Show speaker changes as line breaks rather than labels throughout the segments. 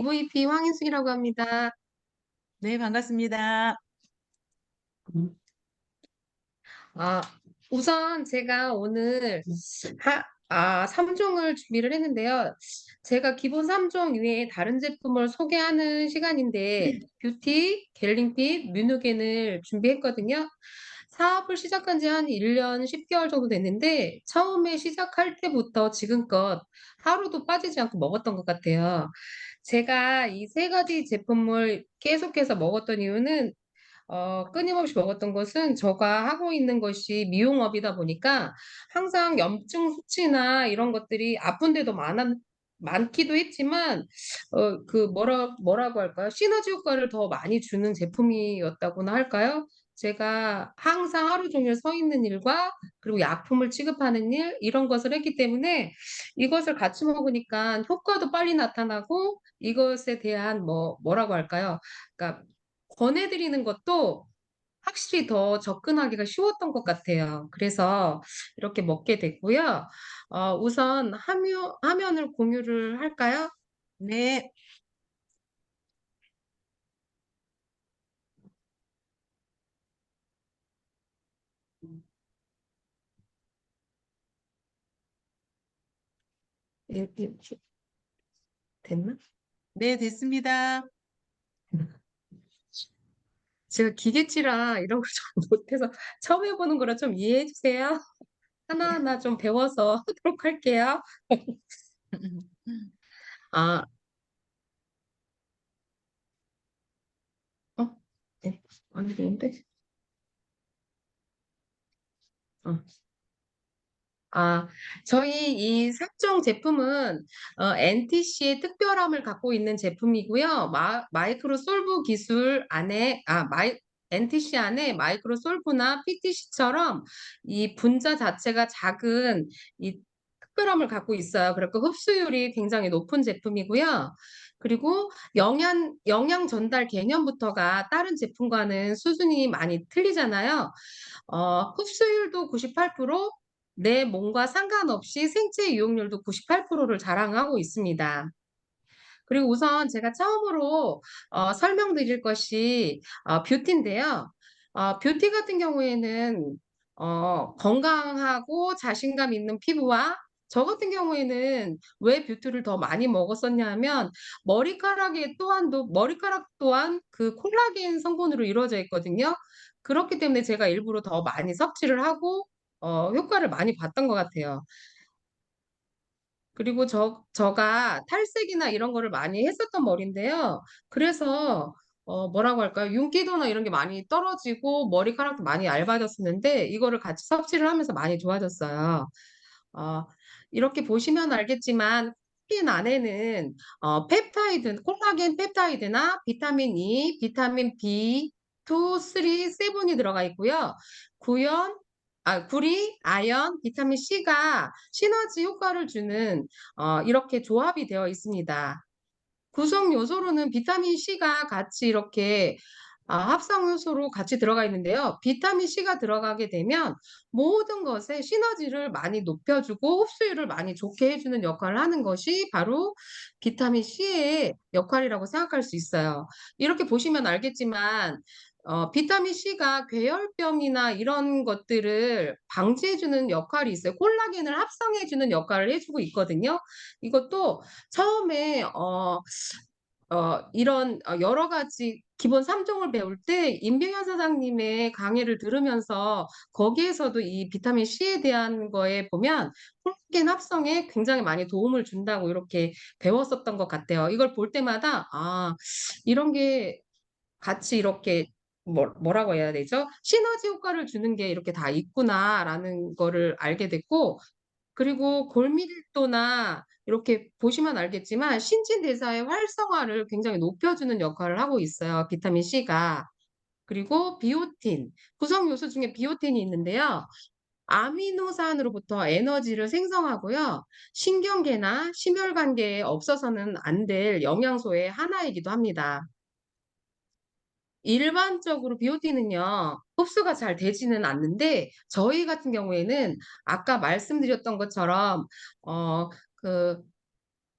MVP 황인숙이라고 합니다.
네, 반갑습니다.
음. 아, 우선 제가 오늘 3종을 준비를 했는데요. 제가 기본 3종 외에 다른 제품을 소개하는 시간인데, 뷰티, 겟링핏, 뮤누겐을 준비했거든요. 사업을 시작한 지 한 1년 10개월 정도 됐는데, 처음에 시작할 때부터 지금껏 하루도 빠지지 않고 먹었던 것 같아요. 제가 이 세 가지 제품을 계속해서 먹었던 이유는 끊임없이 먹었던 것은 제가 하고 있는 것이 미용업이다 보니까 항상 염증 수치나 이런 것들이 아픈 데도 많기도 했지만 뭐라고 할까요? 시너지 효과를 더 많이 주는 제품이었다고나 할까요? 제가 항상 하루 종일 서 있는 일과 그리고 약품을 취급하는 일 이런 것을 했기 때문에 이것을 같이 먹으니까 효과도 빨리 나타나고 이것에 대한 뭐라고 할까요? 그러니까 권해 드리는 것도 확실히 더 접근하기가 쉬웠던 것 같아요. 그래서 이렇게 먹게 됐고요. 우선 화면을 공유를 할까요?
네.
음. 이렇게 됐나?
네, 됐습니다.
제가 기계치라 이런 걸 잘 못해서 처음 해 보는 거라 좀 이해해 주세요. 하나하나 좀 배워서 하도록 할게요. 아 어? 네. 안 되는데? 어. 아, 저희 이 삭정 제품은 NTC의 특별함을 갖고 있는 제품이고요. 마이크로 솔브 기술 안에 NTC 안에 마이크로 솔브나 PTC처럼 이 분자 자체가 작은 이 특별함을 갖고 있어요. 그래서 흡수율이 굉장히 높은 제품이고요. 그리고 영양 전달 개념부터가 다른 제품과는 수준이 많이 틀리잖아요. 흡수율도 98%, 내 몸과 상관없이 생체 이용률도 98%를 자랑하고 있습니다. 그리고 우선 제가 처음으로 설명드릴 것이 뷰티인데요. 뷰티 같은 경우에는 건강하고 자신감 있는 피부와 저 같은 경우에는 왜 뷰티를 더 많이 먹었었냐면 머리카락 또한 그 콜라겐 성분으로 이루어져 있거든요. 그렇기 때문에 제가 일부러 더 많이 섭취를 하고 효과를 많이 봤던 것 같아요. 그리고 제가 탈색이나 이런 거를 많이 했었던 머리인데요. 그래서 뭐라고 할까요? 윤기도나 이런 게 많이 떨어지고 머리카락도 많이 얇아졌었는데 이거를 같이 섭취를 하면서 많이 좋아졌어요. 어 이렇게 보시면 알겠지만 스킨 안에는 콜라겐 펩타이드나 비타민 E, 비타민 B2, 3, 7이 들어가 있고요. 구연 구리, 아연, 비타민 C가 시너지 효과를 주는 이렇게 조합이 되어 있습니다. 구성 요소로는 비타민 C가 같이 이렇게 합성 요소로 같이 들어가 있는데요. 비타민 C가 들어가게 되면 모든 것에 시너지를 많이 높여 주고 흡수율을 많이 좋게 해 주는 역할을 하는 것이 바로 비타민 C의 역할이라고 생각할 수 있어요. 이렇게 보시면 알겠지만 비타민 C가 괴혈병이나 이런 것들을 방지해 주는 역할이 있어요. 콜라겐을 합성해 주는 역할을 해 주고 있거든요. 이것도 처음에 이런 여러 가지 기본 3 종을 배울 때 임병현 사장님의 강의를 들으면서 거기에서도 이 비타민 C에 대한 거에 보면 콜라겐 합성에 굉장히 많이 도움을 준다고 이렇게 배웠었던 것 같아요. 이걸 볼 때마다 '아 이런 게 같이 이렇게 뭐라고 해야 되죠? 시너지 효과를 주는 게 이렇게 다 있구나.'라는 거를 알게 됐고 그리고 골밀도나 이렇게 보시면 알겠지만 신진대사의 활성화를 굉장히 높여주는 역할을 하고 있어요, 비타민 C가. 그리고 비오틴, 구성 요소 중에 비오틴이 있는데요. 아미노산으로부터 에너지를 생성하고요. 신경계나 심혈관계에 없어서는 안 될 영양소의 하나이기도 합니다. 일반적으로 비오틴은요. 흡수가 잘 되지는 않는데 저희 같은 경우에는 아까 말씀드렸던 것처럼 어 그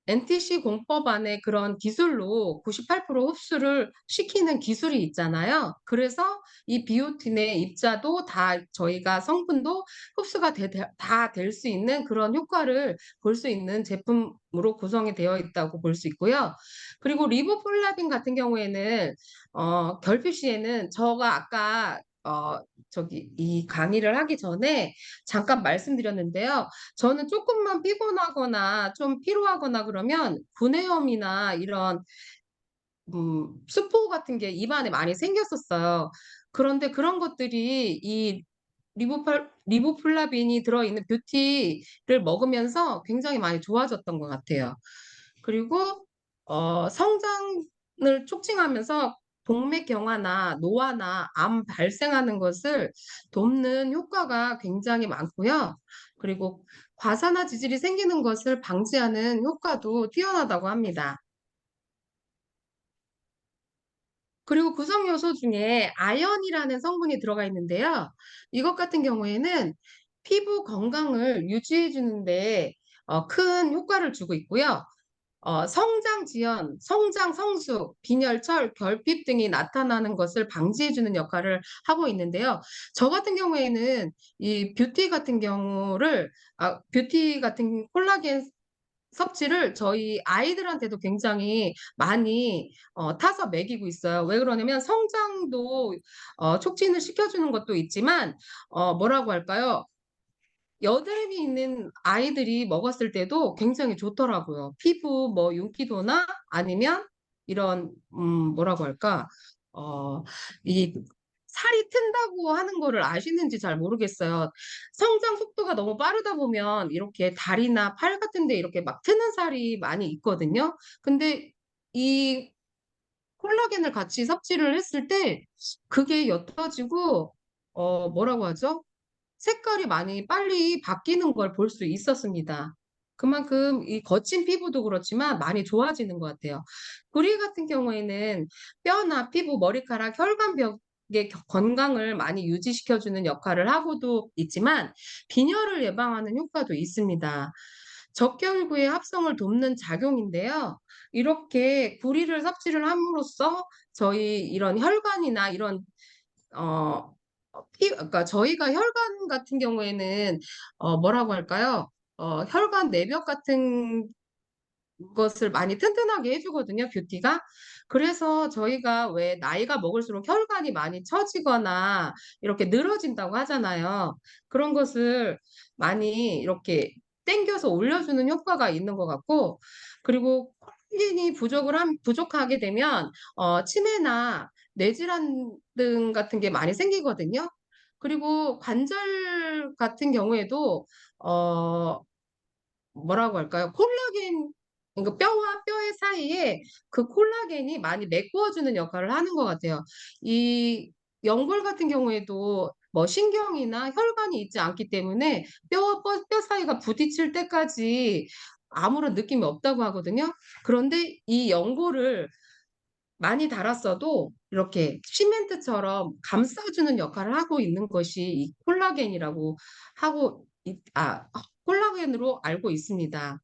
NTC 공법 안에 그런 기술로 98% 흡수를 시키는 기술이 있잖아요. 그래서 이 비오틴의 입자도 다 저희가 성분도 흡수가 다 될 수 있는 그런 효과를 볼 수 있는 제품으로 구성이 되어 있다고 볼 수 있고요. 그리고 리보플라빈 같은 경우에는 결핍 시에는 제가 아까 저기 이 강의를 하기 전에 잠깐 말씀드렸는데요. 저는 쪼끔만 피곤하거나 좀 피로하거나 그러면 구내염이나 이런 수포 같은 게 입안에 많이 생겼었어요. 그런데 그런 것들이 이 리보플라빈이 들어있는 뷰티를 먹으면서 굉장히 많이 좋아졌던 것 같아요. 그리고 성장을 촉진하면서 동맥경화나 노화나 암 발생하는 것을 돕는 효과가 굉장히 많고요. 그리고 과산화 지질이 생기는 것을 방지하는 효과도 뛰어나다고 합니다. 그리고 구성 요소 중에 아연이라는 성분이 들어가 있는데요. 이것 같은 경우에는 피부 건강을 유지해 주는 데 큰 효과를 주고 있고요. 성장 지연, 성장 성숙, 빈혈철, 결핍 등이 나타나는 것을 방지해 주는 역할을 하고 있는데요. 저 같은 경우에는 이 뷰티 같은 콜라겐 섭취를 저희 아이들한테도 굉장히 많이 타서 먹이고 있어요. 왜 그러냐면 성장도 촉진을 시켜 주는 것도 있지만 뭐라고 할까요? 여드름이 있는 아이들이 먹었을 때도 굉장히 좋더라고요. 피부 뭐 윤기도나 아니면 이런 뭐라고 할까? 어 이 살이 튼다고 하는 거를 아시는지 잘 모르겠어요. 성장 속도가 너무 빠르다 보면 이렇게 다리나 팔 같은 데 이렇게 막 트는 살이 많이 있거든요. 근데 이 콜라겐을 같이 섭취를 했을 때 그게 옅어지고 뭐라고 하죠? 색깔이 많이 빨리 바뀌는 걸 볼 수 있었습니다. 그만큼 이 거친 피부도 그렇지만 많이 좋아지는 것 같아요. 구리 같은 경우에는 뼈나 피부, 머리카락, 혈관벽의 건강을 많이 유지시켜 주는 역할을 하고도 있지만 빈혈을 예방하는 효과도 있습니다. 적혈구의 합성을 돕는 작용인데요. 이렇게 구리를 섭취를 함으로써 저희 이런 혈관이나 이런 어 그러니까 저희가 혈관 같은 경우에는 뭐라고 할까요? 혈관 내벽 같은 것을 많이 튼튼하게 해 주거든요, 뷰티가. 그래서 저희가 왜 나이가 먹을수록 혈관이 많이 처지거나 이렇게 늘어진다고 하잖아요. 그런 것을 많이 이렇게 당겨서 올려주는 효과가 있는 것 같고, 그리고 콜라겐이 부족하게 되면 치매나 뇌질환 등 같은 게 많이 생기거든요. 그리고 관절 같은 경우에도 어 뭐라고 할까요? 콜라겐, 그러니까 뼈와 뼈의 사이에 그 콜라겐이 많이 메꾸어 주는 역할을 하는 것 같아요. 이 연골 같은 경우에도 뭐 신경이나 혈관이 있지 않기 때문에 뼈와 뼈 사이가 부딪힐 때까지 아무런 느낌이 없다고 하거든요. 그런데 이 연골을 많이 닳았어도 이렇게 시멘트처럼 감싸주는 역할을 하고 있는 것이 이 콜라겐이라고 하고 콜라겐으로 알고 있습니다.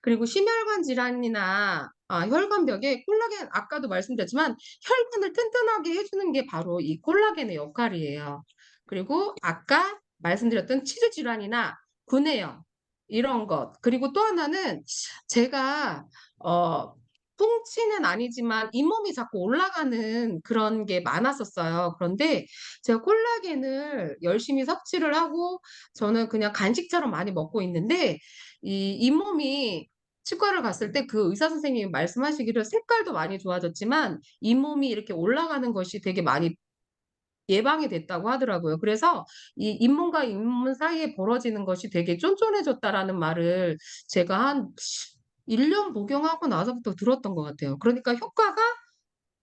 그리고 심혈관 질환이나 혈관벽에 콜라겐, 아까도 말씀드렸지만 혈관을 튼튼하게 해 주는 게 바로 이 콜라겐의 역할이에요. 그리고 아까 말씀드렸던 치주 질환이나 구내염 이런 것, 그리고 또 하나는 제가 어 풍치는 아니지만 잇몸이 자꾸 올라가는 그런 게 많았었어요. 그런데 제가 콜라겐을 열심히 섭취를 하고 저는 그냥 간식처럼 많이 먹고 있는데 이 잇몸이, 치과를 갔을 때 그 의사 선생님이 말씀하시기를 색깔도 많이 좋아졌지만 잇몸이 이렇게 올라가는 것이 되게 많이 예방이 됐다고 하더라고요. 그래서 이 잇몸과 잇몸 사이에 벌어지는 것이 되게 쫀쫀해졌다라는 말을 제가 한 1년 복용하고 나서부터 들었던 것 같아요. 그러니까 효과가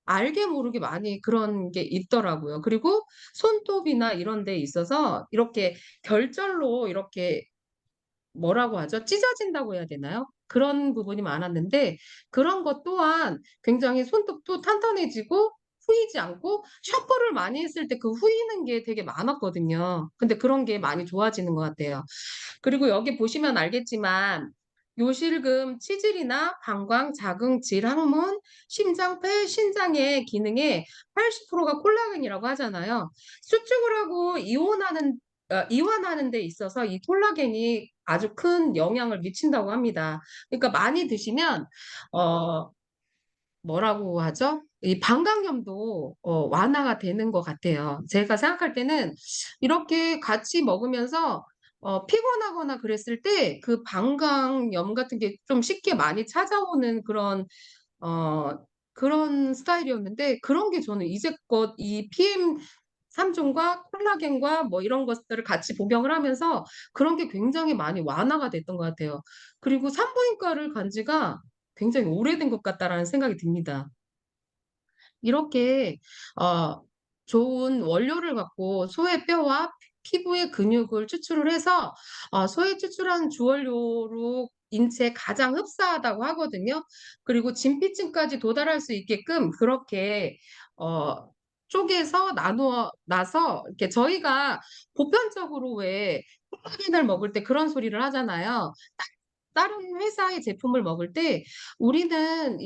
알게 모르게 많이 그런 게 있더라고요. 그리고 손톱이나 이런 데 있어서 이렇게 결절로 이렇게 뭐라고 하죠? 찢어진다고 해야 되나요? 그런 부분이 많았는데 그런 것 또한 굉장히 손톱도 탄탄해지고 후이지 않고, 샴푸를 많이 했을 때 그 후이는 게 되게 많았거든요. 근데 그런 게 많이 좋아지는 것 같아요. 그리고 여기 보시면 알겠지만 요실금, 치질이나 방광, 자궁, 질, 항문, 심장, 폐, 신장의 기능의 80%가 콜라겐이라고 하잖아요. 수축을 하고 이완하는 데 있어서 이 콜라겐이 아주 큰 영향을 미친다고 합니다. 그러니까 많이 드시면 어 뭐라고 하죠? 이 방광염도 완화가 되는 것 같아요. 제가 생각할 때는 이렇게 같이 먹으면서 피곤하거나 그랬을 때 그 방광염 같은 게 좀 쉽게 많이 찾아오는 어 그런 스타일이었는데, 그런 게 저는 이제껏 이 PM 3종과 콜라겐과 뭐 이런 것들을 같이 복용을 하면서 그런 게 굉장히 많이 완화가 됐던 것 같아요. 그리고 산부인과를 간 지가 굉장히 오래된 것 같다라는 생각이 듭니다. 이렇게 어 좋은 원료를 갖고 소의 뼈와 피부의 근육을 추출을 해서 소의 추출한 주원료로 인체에 가장 흡사하다고 하거든요. 그리고 진피층까지 도달할 수 있게끔 그렇게 어 쪼개서 나누어 놔서, 이렇게 저희가 보편적으로 왜 콜라겐을 먹을 때 그런 소리를 하잖아요. 다른 회사의 제품을 먹을 때 우리는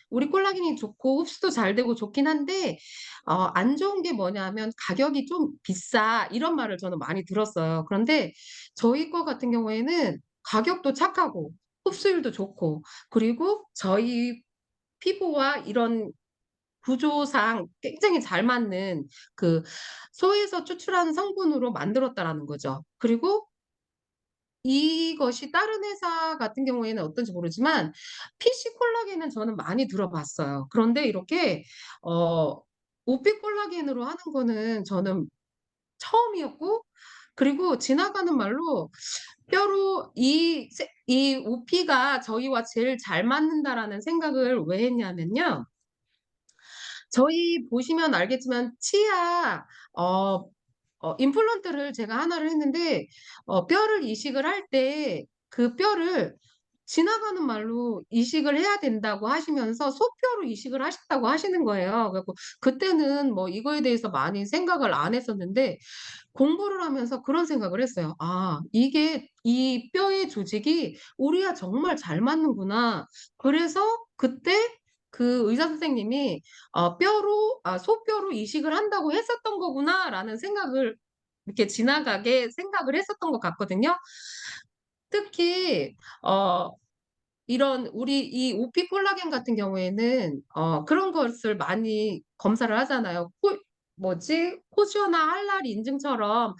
우리 콜라겐이 좋고 흡수도 잘 되고 좋긴 한데 안 좋은 게 뭐냐면 "가격이 좀 비싸." 이런 말을 저는 많이 들었어요. 그런데 저희 거 같은 경우에는 가격도 착하고 흡수율도 좋고, 그리고 저희 피부와 이런 구조상 굉장히 잘 맞는 그 소에서 추출한 성분으로 만들었다라는 거죠. 그리고 이것이 다른 회사 같은 경우에는 어떤지 모르지만 PC 콜라겐은 저는 많이 들어 봤어요. 그런데 이렇게 어 오피 콜라겐으로 하는 거는 저는 처음이었고, 그리고 지나가는 말로 뼈로 이 오피가 저희와 제일 잘 맞는다라는 생각을 왜 했냐면요. 저희 보시면 알겠지만 치아 어 임플란트를 제가 하나를 했는데 뼈를 이식을 할 때 그 뼈를 지나가는 말로 이식을 해야 된다고 하시면서 소뼈로 이식을 하신다고 하시는 거예요. 그래 갖고 그때는 뭐 이거에 대해서 많이 생각을 안 했었는데, 공부를 하면서 그런 생각을 했어요. '아, 이게 이 뼈의 조직이 우리와 정말 잘 맞는구나.' 그래서 그때 그 의사 선생님이 소뼈로 이식을 한다고 했었던 거구나'라는 생각을 이렇게 지나가게 생각을 했었던 것 같거든요. 특히 어 이런 우리 이 오피 콜라겐 같은 경우에는 그런 것을 많이 검사를 하잖아요. 코지오나 할랄 인증처럼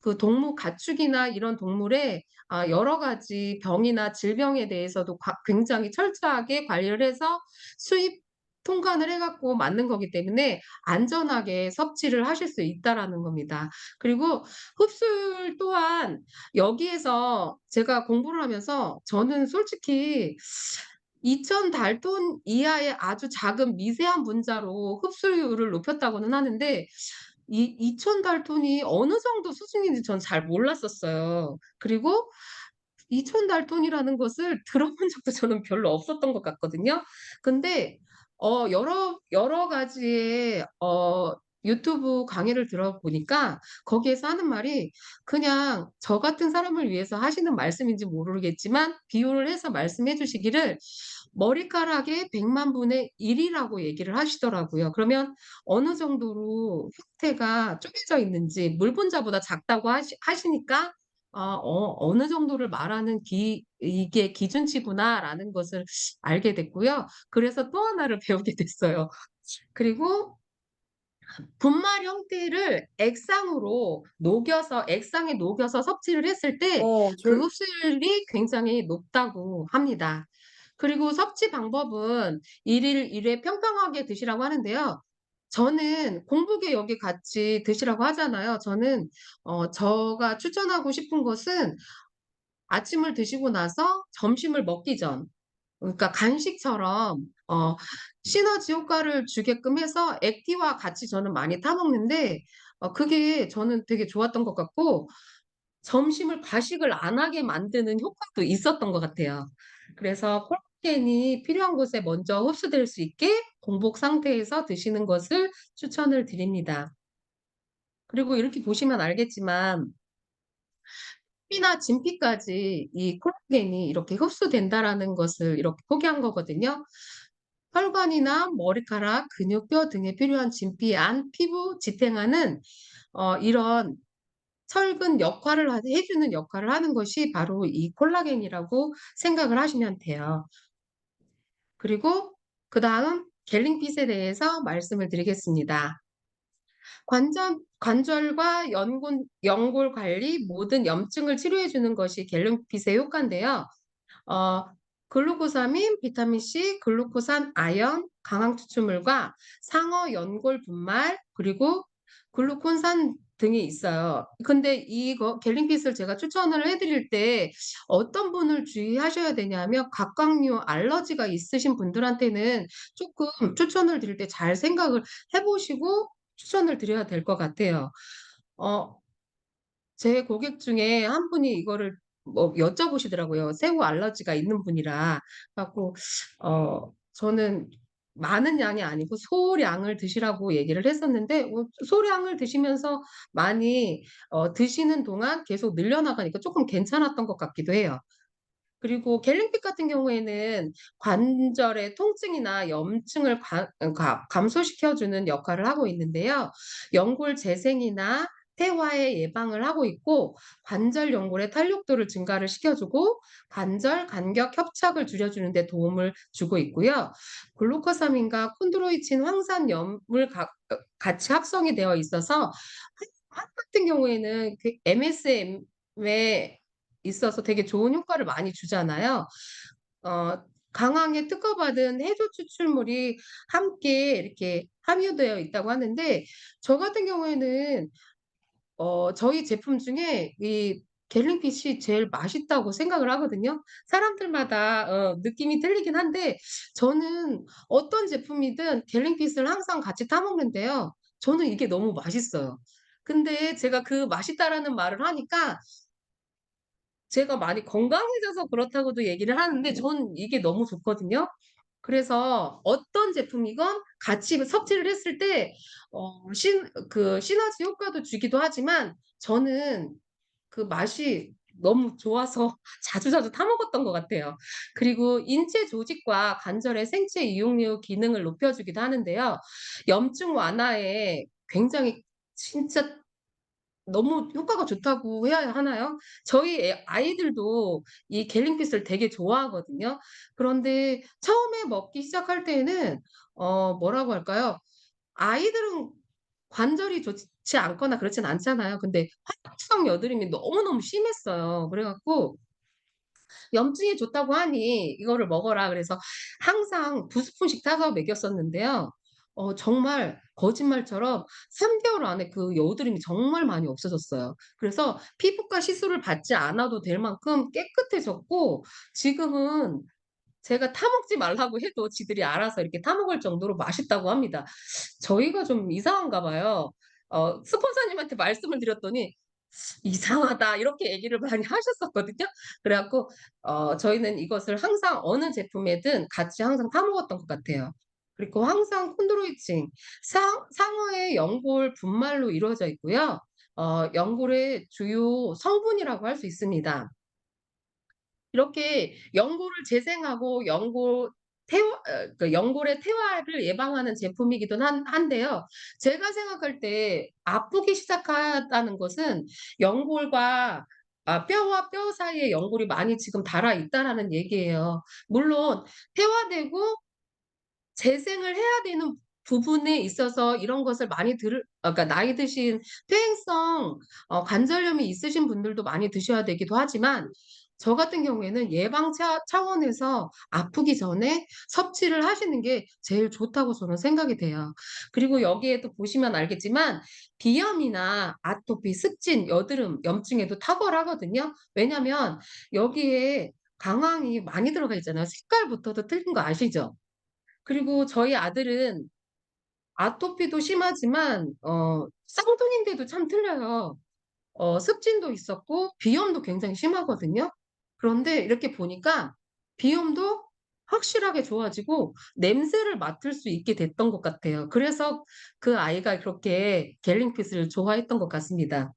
그 동물 가축이나 이런 동물의 여러 가지 병이나 질병에 대해서도 굉장히 철저하게 관리를 해서 수입 통관을 해 갖고 맞는 거기 때문에 안전하게 섭취를 하실 수 있다라는 겁니다. 그리고 흡수율 또한 여기에서 제가 공부를 하면서 저는 솔직히 2,000 달톤 이하의 아주 작은 미세한 분자로 흡수율을 높였다고는 하는데, 이 2,000 달톤이 어느 정도 수준인지 전 잘 몰랐었어요. 그리고 2,000 달톤이라는 것을 들어본 적도 저는 별로 없었던 것 같거든요. 근데 여러 가지의 유튜브 강의를 들어보니까 거기에서 하는 말이, 그냥 저 같은 사람을 위해서 하시는 말씀인지 모르겠지만 비유를 해서 말씀해 주시기를 머리카락의 100만 분의 1 이라고 얘기를 하시더라고요. 그러면 어느 정도로 형태가 쪼개져 있는지, 물 분자보다 작다고 하시니까 어느 정도를 말하는 이게 기준치구나라는 것을 알게 됐고요. 그래서 또 하나를 배우게 됐어요. 그리고 분말 형태를 액상에 녹여서 섭취를 했을 때
어,
그
절
흡수율이 굉장히 높다고 합니다. 그리고 섭취 방법은 일일 1회 평평하게 드시라고 하는데요. 저는 공복에 여기 같이 드시라고 하잖아요. 저는 제가 추천하고 싶은 것은 아침을 드시고 나서 점심을 먹기 전, 그러니까 간식처럼 시너지 효과를 주게끔 해서 액티와 같이 저는 많이 타 먹는데 그게 저는 되게 좋았던 것 같고, 점심을 과식을 안 하게 만드는 효과도 있었던 것 같아요. 그래서 콜라겐이 필요한 곳에 먼저 흡수될 수 있게 공복 상태에서 드시는 것을 추천을 드립니다. 그리고 이렇게 보시면 알겠지만 피나 진피까지 이 콜라겐이 이렇게 흡수된다라는 것을 이렇게 포기한 거거든요. 혈관이나 머리카락, 근육, 뼈 등에 필요한 진피 안 피부 지탱하는 이런 철근 역할을 해 주는 역할을 하는 것이 바로 이 콜라겐이라고 생각을 하시면 돼요. 그리고 그다음 갤링핏에 대해서 말씀을 드리겠습니다. 관절과 연골 관리, 모든 염증을 치료해 주는 것이 갤링핏의 효과인데요. 어 글루코사민, 비타민 C, 글루코산, 아연, 강황 추출물과 상어 연골 분말 그리고 글루콘산 등이 있어요. 근데 이거 갤링핏을 제가 추천을 해 드릴 때 어떤 분을 주의하셔야 되냐면 각각류 알러지가 있으신 분들한테는 쪼끔 추천을 드릴 때 잘 생각을 해 보시고 추천을 드려야 될 것 같아요. 어 제 고객 중에 한 분이 이거를 뭐 여쭤보시더라고요. 새우 알러지가 있는 분이라. 그래 갖고 저는 많은 양이 아니고 소량을 드시라고 얘기를 했었는데 소량을 드시면서 많이 드시는 동안 계속 늘려나가니까 쪼끔 괜찮았던 것 같기도 해요. 그리고 갤링핏 같은 경우에는 관절의 통증이나 염증을 감소시켜 주는 역할을 하고 있는데요. 연골 재생이나 퇴화의 예방을 하고 있고 관절 연골의 탄력도를 증가를 시켜 주고 관절 간격 협착을 줄여 주는 데 도움을 주고 있고요. 글루코사민과 콘드로이친 황산염을 같이 합성이 되어 있어서 한 같은 경우에는 그 MSM에 있어서 되게 좋은 효과를 많이 주잖아요. 어 강황에 특허받은 해조 추출물이 함께 이렇게 함유되어 있다고 하는데 저 같은 경우에는 저희 제품 중에 이 갤링핏이 제일 맛있다고 생각을 하거든요. 사람들마다 느낌이 틀리긴 한데 저는 어떤 제품이든 갤링핏을 항상 같이 타 먹는데요. 저는 이게 너무 맛있어요. 근데 제가 그 맛있다라는 말을 하니까 제가 많이 건강해져서 그렇다고도 얘기를 하는데 전 이게 너무 좋거든요. 그래서 어떤 제품이건 같이 섭취를 했을 때 시너지 효과도 주기도 하지만 저는 그 맛이 너무 좋아서 자주자주 타 먹었던 것 같아요. 그리고 인체 조직과 관절의 생체 이용료 기능을 높여 주기도 하는데요. 염증 완화에 굉장히 진짜 너무 효과가 좋다고 해야 하나요? 저희 아이들도 이 갤링핏을 되게 좋아하거든요. 그런데 처음에 먹기 시작할 때에는 뭐라고 할까요? 아이들은 관절이 좋지 않거나 그렇진 않잖아요. 근데 화학성 여드름이 너무너무 심했어요. 그래 갖고 염증에 좋다고 하니 "이거를 먹어라." 그래서 항상 2스푼씩 타서 먹였었는데요. 정말 거짓말처럼 3 개월 안에 그 여드름이 정말 많이 없어졌어요. 그래서 피부과 시술을 받지 않아도 될 만큼 깨끗해졌고 지금은 제가 타 먹지 말라고 해도 지들이 알아서 이렇게 타 먹을 정도로 맛있다고 합니다. 저희가 좀 이상한가 봐요. 스폰서님한테 말씀을 드렸더니 "이상하다." 이렇게 얘기를 많이 하셨었거든요. 그래 갖고 저희는 이것을 항상 어느 제품이든 같이 항상 사 먹었던 것 같아요. 그리고 항상 콘드로이친 상어의 연골 분말로 이루어져 있고요. 연골의 주요 성분이라고 할 수 있습니다. 이렇게 연골을 재생하고 연골의 퇴화를 예방하는 제품이기도 한데요. 제가 생각할 때 아프기 시작하다는 것은 연골과 뼈와 뼈 사이에 연골이 많이 지금 닳아 있다라는 얘기예요. 물론 퇴화되고 재생을 해야 되는 부분에 있어서 이런 것을 많이 그러니까 나이 드신 퇴행성 관절염이 있으신 분들도 많이 드셔야 되기도 하지만 저 같은 경우에는 예방 차원에서 아프기 전에 섭취를 하시는 게 제일 좋다고 저는 생각이 돼요. 그리고 여기에 또 보시면 알겠지만 비염이나 아토피, 습진, 여드름, 염증에도 탁월하거든요. 왜냐면 여기에 강황이 많이 들어가 있잖아요. 색깔부터도 틀린 거 아시죠? 그리고 저희 아들은 아토피도 심하지만 쌍둥이인데도 참 틀려요. 습진도 있었고 비염도 굉장히 심하거든요. 그런데 이렇게 보니까 비염도 확실하게 좋아지고 냄새를 맡을 수 있게 됐던 것 같아요. 그래서 그 아이가 그렇게 갤링핏을 좋아했던 것 같습니다.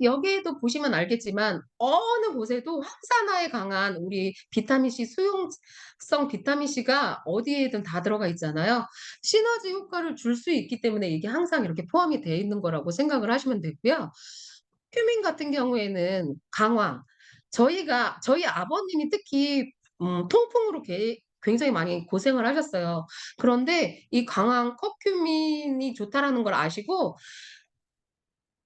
여기에도 보시면 알겠지만 어느 곳에도 항산화에 강한 우리 비타민 C 수용성 비타민 C가 어디에든 다 들어가 있잖아요. 시너지 효과를 줄 수 있기 때문에 이게 항상 이렇게 포함이 되어 있는 거라고 생각을 하시면 되고요. 큐민 같은 경우에는 강황. 저희 아버님이 특히 통풍으로 굉장히 많이 고생을 하셨어요. 그런데 이 강황 커큐민이 좋다라는 걸 아시고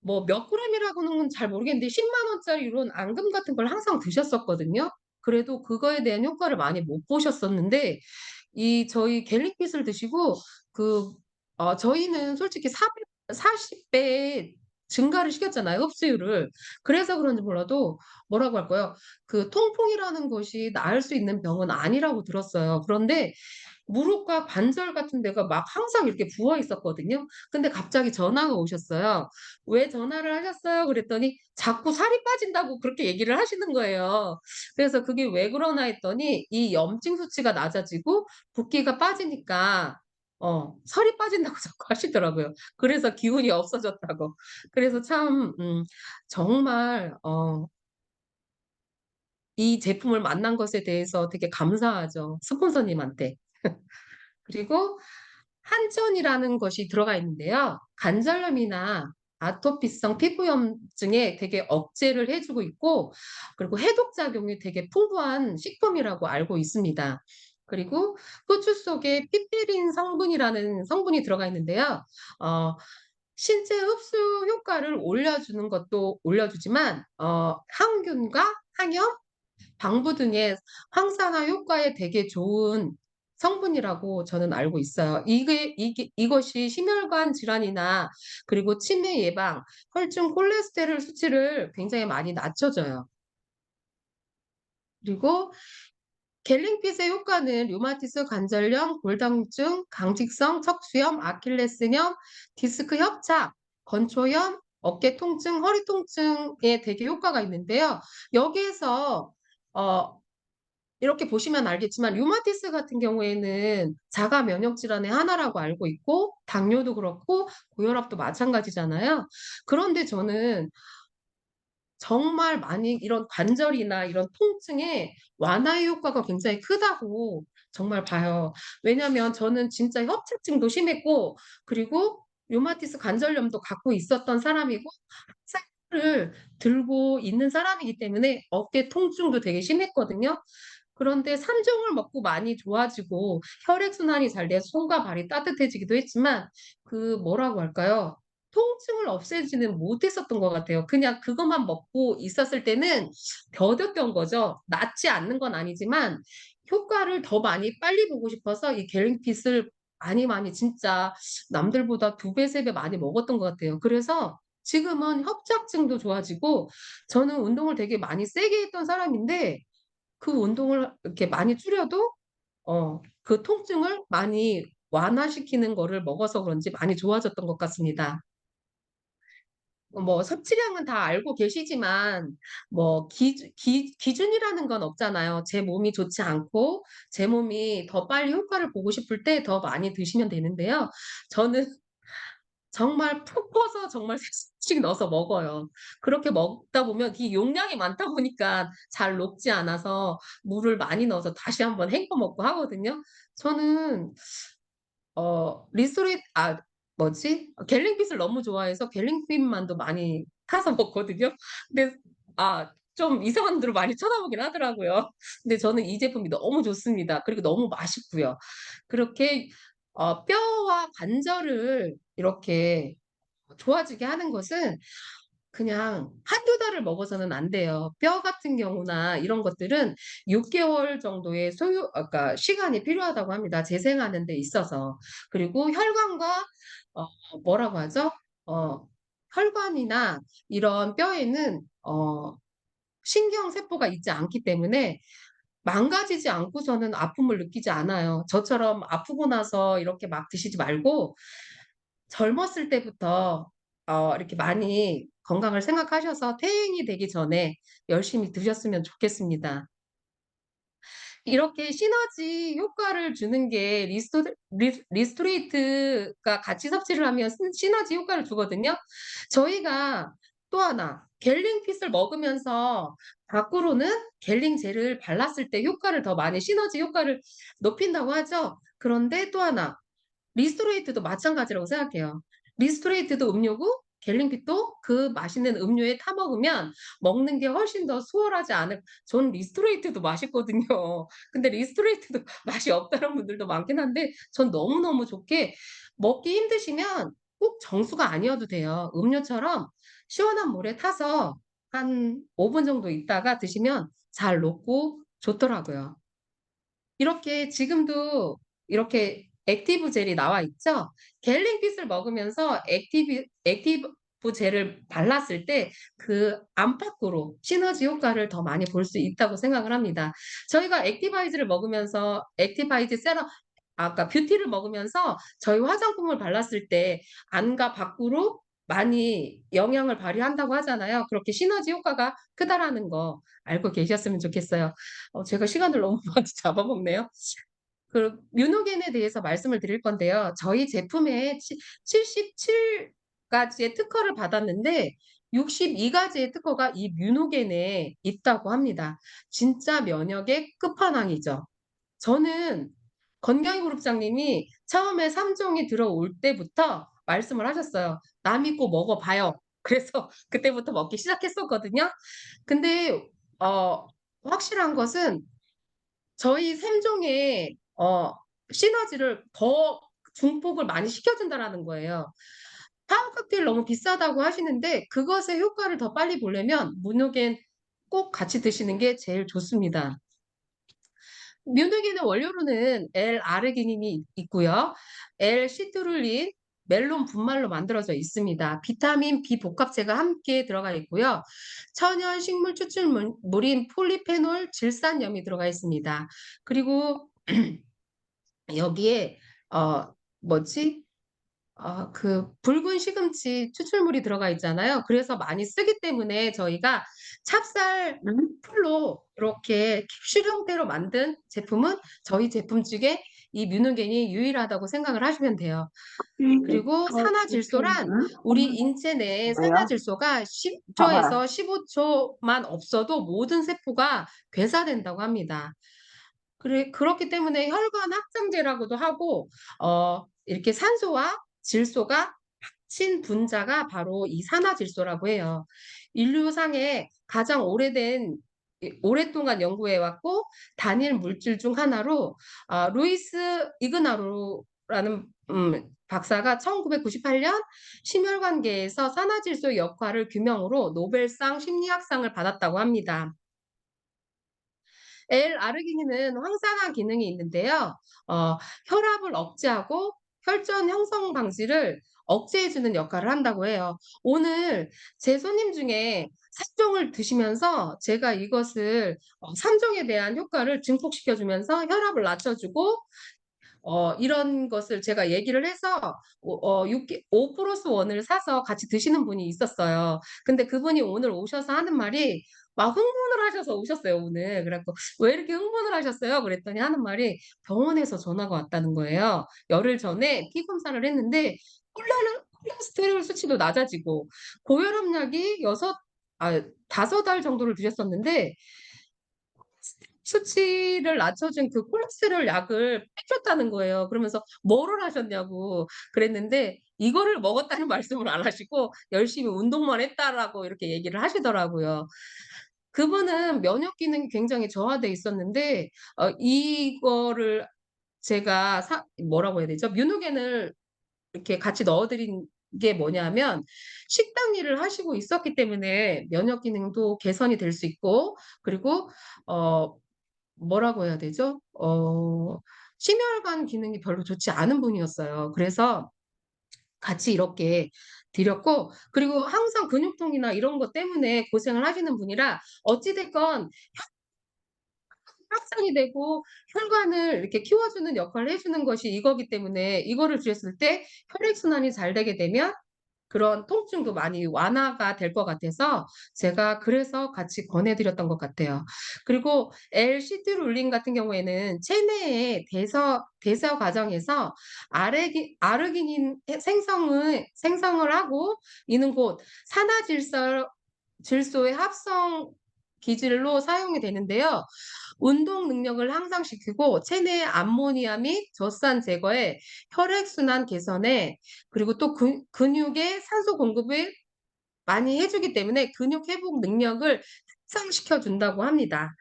뭐 몇 그램이라고는 잘 모르겠는데 10만 원짜리로는 앙금 같은 걸 항상 드셨었거든요. 그래도 그거에 대한 효과를 많이 못 보셨었는데 이 저희 갤릭빛을 드시고 그 저희는 솔직히 440배 증가를 시켰잖아요, 흡수율을. 그래서 그런지 몰라도 뭐라고 할까요? 그 통풍이라는 것이 나을 수 있는 병은 아니라고 들었어요. 그런데 무릎과 관절 같은 데가 막 항상 이렇게 부어 있었거든요. 근데 갑자기 전화가 오셨어요. "왜 전화를 하셨어요?" 그랬더니 자꾸 살이 빠진다고 그렇게 얘기를 하시는 거예요. 그래서 "그게 왜 그러나?" 했더니 이 염증 수치가 낮아지고 붓기가 빠지니까 살이 빠진다고 자꾸 하시더라고요. 그래서 기운이 없어졌다고. 그래서 참 정말 이 제품을 만난 것에 대해서 되게 감사하죠, 스폰서님한테. 그리고 한전이라는 것이 들어가 있는데요. 관절염이나 아토피성 피부염증에 되게 억제를 해 주고 있고 그리고 해독 작용이 되게 풍부한 식품이라고 알고 있습니다. 그리고 후추 속에 피피린 성분이라는 성분이 들어가 있는데요. 어 신체 흡수 효과를 올려주는 것도 올려주지만 항균과 항염 방부 등의 항산화 효과에 되게 좋은 성분이라고 저는 알고 있어요. 이것이 심혈관 질환이나 그리고 치매 예방, 혈중 콜레스테롤 수치를 굉장히 많이 낮춰줘요. 그리고 갤링핏의 효과는 류마티스 관절염, 골다공증, 강직성 척수염, 아킬레스염, 디스크 협착, 건초염, 어깨 통증, 허리 통증에 되게 효과가 있는데요. 여기에서 어 이렇게 보시면 알겠지만 류마티스 같은 경우에는 자가 면역 질환의 하나라고 알고 있고 당뇨도 그렇고 고혈압도 마찬가지잖아요. 그런데 저는 정말 많이 이런 관절이나 이런 통증에 완화의 효과가 굉장히 크다고 정말 봐요. 왜냐면 저는 진짜 협착증도 심했고 그리고 류마티스 관절염도 갖고 있었던 사람이고 를 들고 있는 사람이기 때문에 어깨 통증도 되게 심했거든요. 그런데 3 종을 먹고 많이 좋아지고 혈액 순환이 잘 돼서 손과 발이 따뜻해지기도 했지만 그 뭐라고 할까요? 통증을 없애지는 못했었던 것 같아요. 그냥 그것만 먹고 있었을 때는 더뎠던 거죠. 낫지 않는 건 아니지만 효과를 더 많이 빨리 보고 싶어서 이 갤링핏을 많이 진짜 남들보다 2 배, 3배 많이 먹었던 것 같아요. 그래서 지금은 협착증도 좋아지고 저는 운동을 되게 많이 세게 했던 사람인데 그 운동을 이렇게 많이 줄여도 그 통증을 많이 완화시키는 거를 먹어서 그런지 많이 좋아졌던 것 같습니다. 뭐 섭취량은 다 알고 계시지만 뭐 기준이라는 건 없잖아요. 제 몸이 좋지 않고 제 몸이 더 빨리 효과를 보고 싶을 때 더 많이 드시면 되는데요. 저는 정말 푹 퍼서 정말 씩 넣어서 먹어요. 그렇게 먹다 보면 이 용량이 많다 보니까 잘 녹지 않아서 물을 많이 넣어서 다시 한번 헹궈 먹고 하거든요. 저는 리스토레 뭐지? 갤링핏을 너무 좋아해서 갤링핏만도 많이 타서 먹거든요. 근데 좀 이상한 분들은 많이 쳐다보긴 하더라고요. 근데 저는 이 제품이 너무 좋습니다. 그리고 너무 맛있고요. 그렇게 뼈와 관절을 이렇게 좋아지게 하는 것은 그냥 한두 달을 먹어서는 안 돼요. 뼈 같은 경우나 이런 것들은 6 개월 정도의 그러니까 시간이 필요하다고 합니다, 재생하는 데 있어서. 그리고 혈관과 어 뭐라고 하죠? 어 혈관이나 이런 뼈에는 신경세포가 있지 않기 때문에 망가지지 않고서는 아픔을 느끼지 않아요. 저처럼 아프고 나서 이렇게 막 드시지 말고 젊었을 때부터 이렇게 많이 건강을 생각하셔서 퇴행이 되기 전에 열심히 드셨으면 좋겠습니다. 이렇게 시너지 효과를 주는 게 리스토레이트가 같이 섭취를 하면 시너지 효과를 주거든요. 저희가 또 하나 겔링핏을 먹으면서 밖으로는 겔링 젤을 발랐을 때 효과를 더 많이 시너지 효과를 높인다고 하죠. 그런데 또 하나 리스토레이트도 마찬가지라고 생각해요. 리스토레이트도 음료고 겔링핏도 그 맛있는 음료에 타 먹으면 먹는 게 훨씬 더 수월하지 않을 전 리스토레이트도 맛있거든요. 근데 리스토레이트도 맛이 없다는 분들도 많긴 한데 전 너무너무 좋게 먹기 힘드시면 꼭 정수가 아니어도 돼요. 음료처럼 시원한 물에 타서 한 5분 정도 있다가 드시면 잘 녹고 좋더라고요. 이렇게 지금도 이렇게 액티브 젤이 나와 있죠. 갤링핏을 먹으면서 액티브 젤을 발랐을 때 그 안팎으로 시너지 효과를 더 많이 볼 수 있다고 생각을 합니다. 저희가 액티바이즈를 먹으면서 액티바이즈 세럼 아까 뷰티를 먹으면서 저희 화장품을 발랐을 때 안과 밖으로 많이 영향을 발휘한다고 하잖아요. 그렇게 시너지 효과가 크다라는 거 알고 계셨으면 좋겠어요. 제가 시간을 너무 많이 잡아먹네요. 그 뮤노겐에 대해서 말씀을 드릴 건데요. 저희 제품에 77 가지의 특허를 받았는데 62 가지의 특허가 이 뮤노겐에 있다고 합니다. 진짜 면역의 끝판왕이죠. 저는 건강이 그룹장님이 처음에 3 종이 들어올 때부터 말씀을 하셨어요. "나 믿고 먹어 봐요." 그래서 그때부터 먹기 시작했었거든요. 근데 어 확실한 것은 저희 샘종의 시너지를 더 중폭을 많이 시켜준다라는 거예요. 파워 칵테일 너무 비싸다고 하시는데 그것의 효과를 더 빨리 보려면 무노겐 꼭 같이 드시는 게 제일 좋습니다. 뮤누기는 원료로는 L-아르기닌이 있고요. L-시트룰린, 멜론 분말로 만들어져 있습니다. 비타민 B 복합체가 함께 들어가 있고요. 천연 식물 추출물인 폴리페놀 질산염이 들어가 있습니다. 그리고 여기에 뭐지? 그 붉은 시금치 추출물이 들어가 있잖아요. 그래서 많이 쓰기 때문에 저희가 찹쌀 풀로 이렇게 캡슐 형태로 만든 제품은 저희 제품 중에 이 뮤누겐이 유일하다고 생각을 하시면 돼요. 그리고 산화질소란 우리 인체 내에
뭐야?
산화질소가 10
봐봐라.
초에서 15 초만 없어도 모든 세포가 괴사된다고 합니다. 그렇기 때문에 혈관 확장제라고도 하고 이렇게 산소와 질소가 합친 분자가 바로 이 산화질소라고 해요. 인류상에 가장 오랫동안 연구해 왔고 단일 물질 중 하나로 루이스 이그나로라는 박사가 1998년 심혈관계에서 산화질소의 역할을 규명으로 노벨상 심리학상을 받았다고 합니다. L-아르기닌은 황산화 기능이 있는데요. 혈압을 억제하고 혈전 형성 방지를 억제해 주는 역할을 한다고 해요. 오늘 제 손님 중에 3 종을 드시면서 제가 이것을 3 종에 대한 효과를 증폭시켜 주면서 혈압을 낮춰 주고 이런 것을 제가 얘기를 해서 6 5 플러스 1을 사서 같이 드시는 분이 있었어요. 근데 그분이 오늘 오셔서 하는 말이 막 흥분을 하셔서 오셨어요 오늘. 그래 갖고 "왜 이렇게 흥분을 하셨어요?" 그랬더니 하는 말이 병원에서 전화가 왔다는 거예요. 열흘 전에 피 검사를 했는데 콜레스테롤 수치도 낮아지고 고혈압약이 5 달 정도를 드셨었는데 수치를 낮춰준 그 콜레스테롤 약을 빼줬다는 거예요. 그러면서 "뭐를 하셨냐."고 그랬는데 이거를 먹었다는 말씀을 안 하시고 "열심히 운동만 했다."라고 이렇게 얘기를 하시더라고요. 그분은 면역 기능이 굉장히 저하돼 있었는데 이거를 제가 뭐라고 해야 되죠? 뮤누겐을 이렇게 같이 넣어 드린 게 뭐냐면 식당 일을 하시고 있었기 때문에 면역 기능도 개선이 될 수 있고 그리고 어 뭐라고 해야 되죠? 심혈관 기능이 별로 좋지 않은 분이었어요. 그래서 같이 이렇게 드렸고 그리고 항상 근육통이나 이런 것 때문에 고생을 하시는 분이라 어찌 됐건 확산이 되고 혈관을 이렇게 키워주는 역할을 해 주는 것이 이거기 때문에 이거를 드렸을 때 혈액 순환이 잘 되게 되면 그런 통증도 많이 완화가 될 것 같아서 제가 그래서 같이 권해 드렸던 것 같아요. 그리고 L-시트룰린 같은 경우에는 체내의 대사 과정에서 아르기닌 생성을 하고 있는 곳 질소의 합성 기질로 사용이 되는데요. 운동 능력을 향상시키고 체내 암모니아 및 젖산 제거에, 혈액순환 개선에, 그리고 또 근육의 산소 공급을 많이 해 주기 때문에 근육 회복 능력을 향상시켜 준다고 합니다.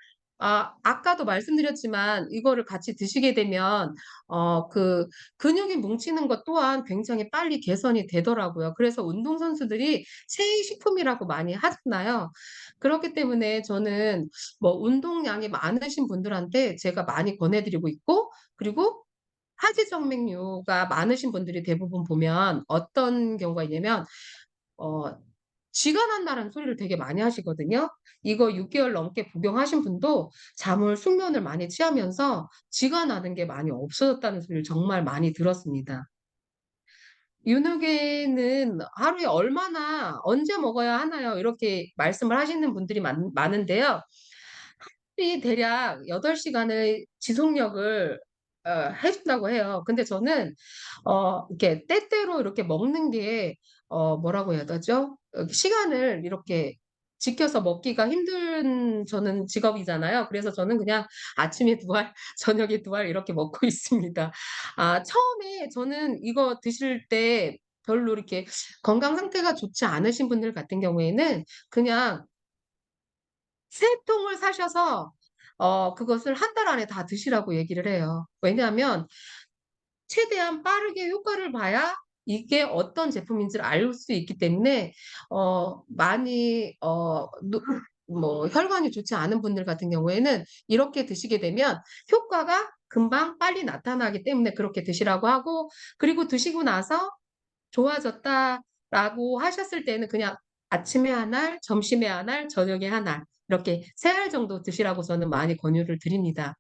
아까도 말씀드렸지만 이거를 같이 드시게 되면 그 근육이 뭉치는 것 또한 굉장히 빨리 개선이 되더라고요. 그래서 운동선수들이 체의 식품이라고 많이 하잖아요. 그렇기 때문에 저는 뭐 운동량이 많으신 분들한테 제가 많이 권해 드리고 있고, 그리고 하지정맥류가 많으신 분들이 대부분 보면 어떤 경우가 있냐면 어 쥐가 난다는 소리를 되게 많이 하시거든요. 이거 6 개월 넘게 복용하신 분도 숙면을 많이 취하면서 쥐가 나는 게 많이 없어졌다는 소리를 정말 많이 들었습니다. "윤회는 하루에 얼마나 언제 먹어야 하나요?" 이렇게 말씀을 하시는 분들이 많은데요. 하루에 대략 8 시간의 지속력을 해 준다고 해요. 근데 저는 이렇게 때때로 이렇게 먹는 게 뭐라고 해야 되죠? 시간을 이렇게 지켜서 먹기가 힘든 저는 직업이잖아요. 그래서 저는 그냥 아침에 2 알, 저녁에 2알 이렇게 먹고 있습니다. 처음에 저는 이거 드실 때 별로 이렇게 건강 상태가 좋지 않으신 분들 같은 경우에는 그냥 3 통을 사셔서 그것을 1달 안에 다 드시라고 얘기를 해요. 왜냐하면 최대한 빠르게 효과를 봐야 이게 어떤 제품인지를 알 수 있기 때문에 많이 뭐 혈관이 좋지 않은 분들 같은 경우에는 이렇게 드시게 되면 효과가 금방 빨리 나타나기 때문에 그렇게 드시라고 하고, 그리고 드시고 나서 "좋아졌다."라고 하셨을 때는 그냥 아침에 1 알, 점심에 1 알, 저녁에 1 알 이렇게 3알 정도 드시라고 저는 많이 권유를 드립니다.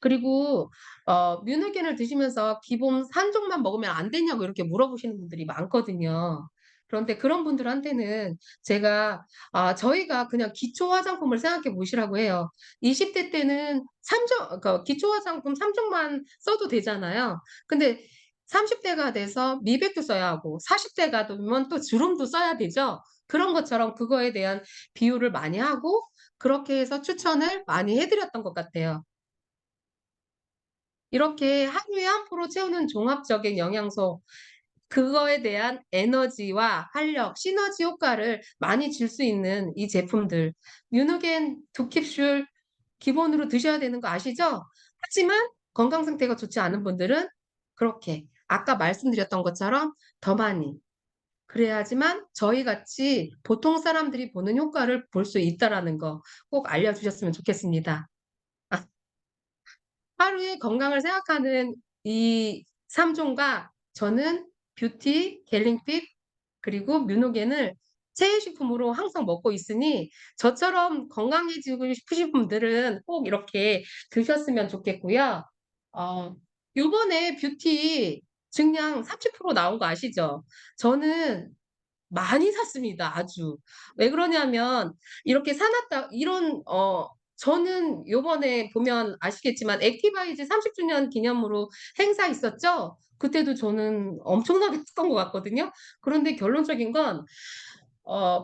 그리고 뮤누겐을 드시면서 "기본 3 종만 먹으면 안 되냐."고 이렇게 물어보시는 분들이 많거든요. 그런데 그런 분들한테는 제가 저희가 그냥 기초 화장품을 생각해 보시라고 해요. 20대 때는 3 종, 그러니까 기초 화장품 3 종만 써도 되잖아요. 근데 30 대가 돼서 미백도 써야 하고 40 대가 되면 또 주름도 써야 되죠. 그런 것처럼 그거에 대한 비유를 많이 하고 그렇게 해서 추천을 많이 해 드렸던 것 같아요. 이렇게 하루에 한 포로 채우는 종합적인 영양소, 그거에 대한 에너지와 활력, 시너지 효과를 많이 줄 수 있는 이 제품들. 뮤누겐 두 캡슐 기본으로 드셔야 되는 거 아시죠? 하지만 건강 상태가 좋지 않은 분들은 그렇게 아까 말씀드렸던 것처럼 더 많이, 그래야지만 저희 같이 보통 사람들이 보는 효과를 볼 수 있다라는 거 꼭 알려 주셨으면 좋겠습니다. 아 하루에 건강을 생각하는 이 3 종과 저는 뷰티, 갤링핏, 그리고 뮤노겐을 체외식품으로 항상 먹고 있으니 저처럼 건강해지고 싶으신 분들은 꼭 이렇게 드셨으면 좋겠고요. 어 요번에 뷰티 증량 30% 나온 거 아시죠? 저는 많이 샀습니다, 아주. 왜 그러냐면 이렇게 사 놨다 이런 저는 요번에 보면 아시겠지만 액티바이즈 30 주년 기념으로 행사 있었죠? 그때도 저는 엄청나게 샀던 것 같거든요. 그런데 결론적인 건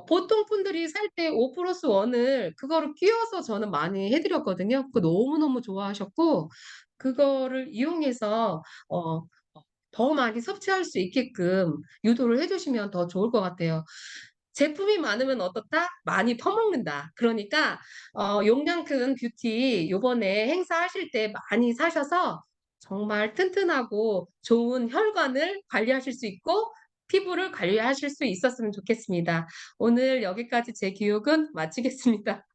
보통 분들이 살 때 5 플러스 1을 그거를 끼워서 저는 많이 해 드렸거든요. 그거 너무너무 좋아하셨고 그거를 이용해서 어 더 많이 섭취할 수 있게끔 유도를 해 주시면 더 좋을 것 같아요. "제품이 많으면 어떻다? 많이 퍼먹는다." 그러니까 용량 큰 뷰티 요번에 행사하실 때 많이 사셔서 정말 튼튼하고 좋은 혈관을 관리하실 수 있고 피부를 관리하실 수 있었으면 좋겠습니다. 오늘 여기까지 제 교육은 마치겠습니다.